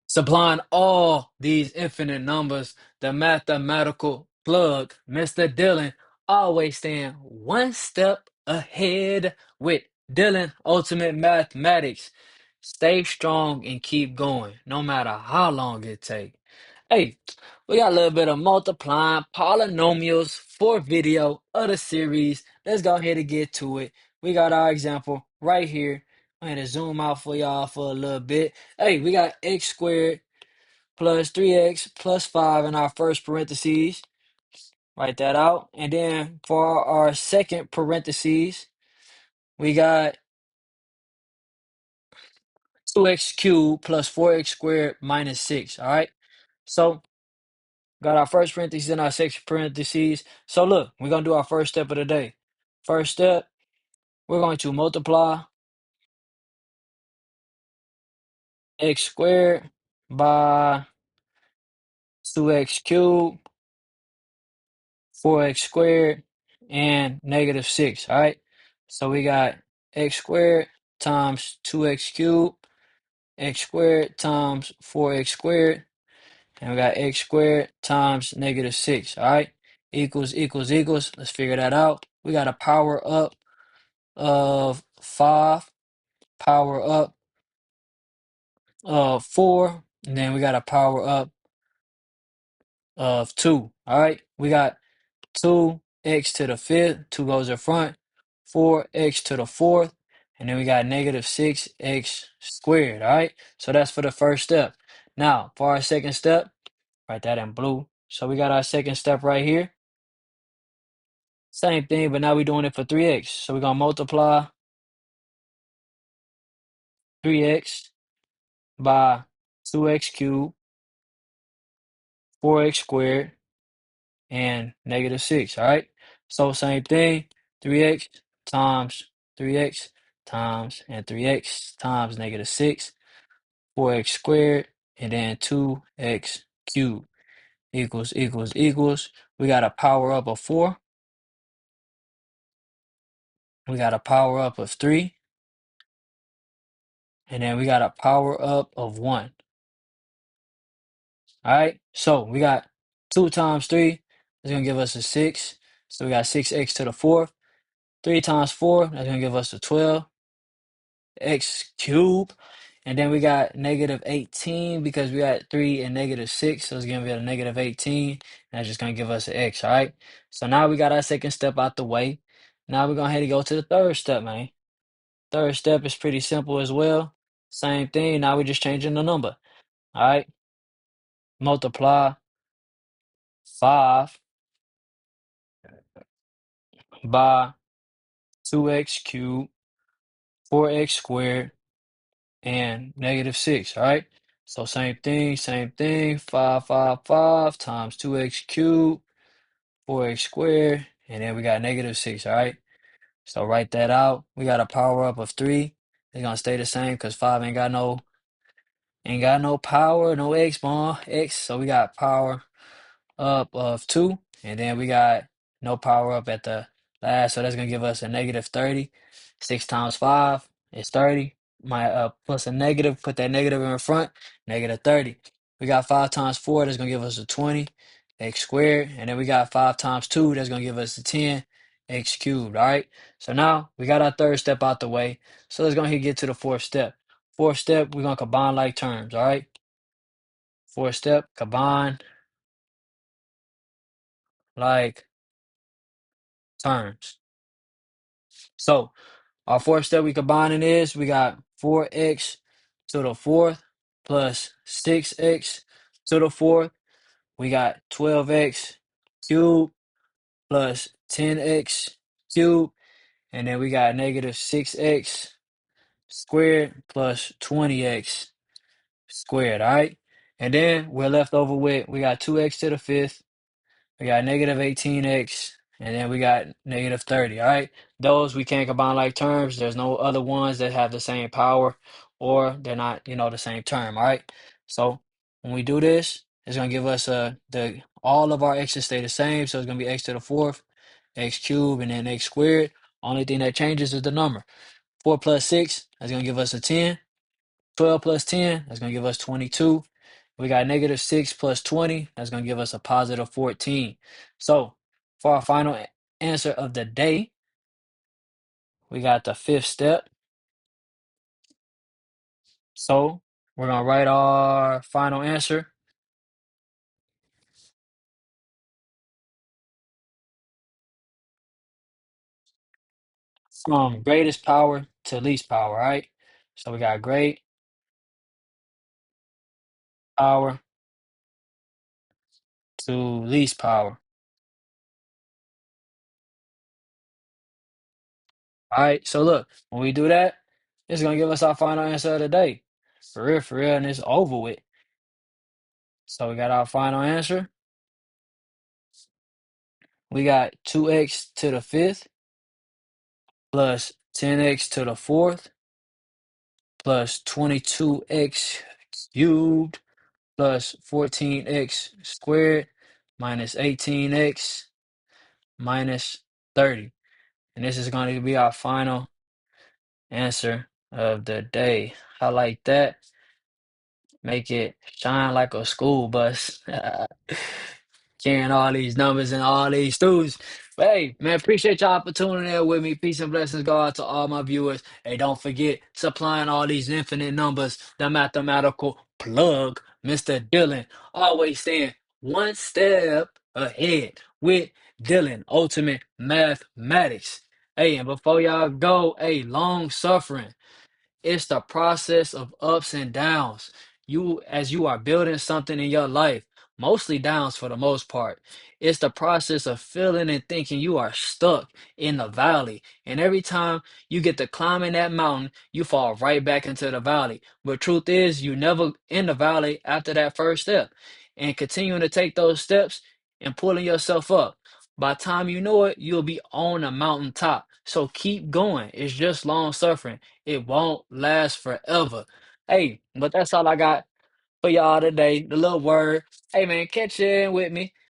Supplying all these infinite numbers, the mathematical plug, Mr. Dillon, always staying one step ahead with Dillon Ultimate Mathematics. Stay strong and keep going, no matter how long it takes. Hey, we got a little bit of multiplying polynomials for video of the series. Let's go ahead and get to it. We got our example right here. I'm going to zoom out for y'all for a little bit. Hey, we got x squared plus 3x plus 5 in our first parentheses. Write that out. And then for our second parentheses, we got 2x cubed plus 4x squared minus 6. All right. So got our first parentheses and our second parentheses. So look, we're going to do our first step of the day. First step, we're going to multiply x squared by 2x cubed, 4x squared, and negative 6. All right. So we got x squared times 2x cubed, x squared times 4x squared, and we got x squared times negative 6. All right. Equals, equals, equals. Let's figure that out. We got a power up of 5, power up of 4, and then we got a power up of 2. All right. We got 2x to the 5th, 2 goes in front, 4x to the 4th, and then we got negative 6x squared, all right? So that's for the first step. Now, for our second step, write that in blue. So we got our second step right here. Same thing, but now we're doing it for 3x. So we're going to multiply 3x by 2x cubed, 4x squared, and negative 6, all right? So same thing, 3x times 3x times and 3x times negative 6, 4x squared, and then 2x cubed equals, equals, equals. We got a power up of 4. We got a power up of 3. And then we got a power up of 1. All right? So we got 2 times 3. That's going to give us a 6. So we got 6x to the 4th. 3 times 4, that's going to give us a 12. X cubed. And then we got negative 18 because we got 3 and negative 6. So it's going to be a negative 18. And that's just going to give us an X, all right? So now we got our second step out the way. Now we're going to go to the third step, man. Third step is pretty simple as well. Same thing. Now we're just changing the number, all right? Multiply 5 by 2x cubed, 4x squared, and negative 6, all right? So same thing, same thing. 5 times 2x cubed, 4x squared, and then we got negative 6, all right? So write that out. We got a power up of 3. It's gonna stay the same because 5 ain't got no power, no x, so we got power up of 2, and then we got no power up at the last, so that's gonna give us a negative 30. 6 times 5 is 30. My plus a negative, put that negative in front, negative 30. We got 5 times 4, that's gonna give us a 20, x squared, and then we got 5 times 2, that's gonna give us a 10, x cubed, all right? So now we got our third step out the way, so let's go ahead and get to the fourth step. Fourth step, we're gonna combine like terms, all right? Fourth step, combine like terms. So our fourth step we combining is we got 4x to the fourth plus 6x to the fourth. We got 12x cubed plus 10x cubed. And then we got negative 6x squared plus 20x squared. All right. And then we're left over with we got 2x to the fifth. We got negative 18x, and then we got negative 30, all right? Those we can't combine like terms. There's no other ones that have the same power, or they're not, the same term, all right? So when we do this, it's going to give us all of our x's stay the same, so it's going to be x to the fourth, x cubed, and then x squared. Only thing that changes is the number. 4 plus 6, that's going to give us a 10. 12 plus 10, that's going to give us 22. We got -6 plus 20. That's going to give us a positive 14. So for our final answer of the day, we got the fifth step. So we're going to write our final answer. From greatest power to least power, right? So we got great power to least power. All right. So look, when we do that, it's gonna give us our final answer of the day. For real, and it's over with. So we got our final answer. We got 2x to the fifth plus 10x to the fourth plus 22x cubed plus 14x squared minus 18x minus 30. And this is going to be our final answer of the day. I like that. Make it shine like a school bus. Carrying all these numbers and all these students. But hey, man, appreciate y'all for tuning in with me. Peace and blessings go out to all my viewers. Hey, don't forget, supplying all these infinite numbers, the mathematical plug, Mr. Dylan, always saying one step ahead with Dylan, Ultimate Mathematics. Hey, and before y'all go, hey, long suffering. It's the process of ups and downs. As you are building something in your life, mostly downs for the most part. It's the process of feeling and thinking you are stuck in the valley. And every time you get to climbing that mountain, you fall right back into the valley. But truth is, you never in the valley after that first step. And continuing to take those steps and pulling yourself up. By the time you know it, you'll be on the mountaintop. So keep going. It's just long suffering. It won't last forever. Hey, but that's all I got for y'all today. The little word. Hey man, catch in with me.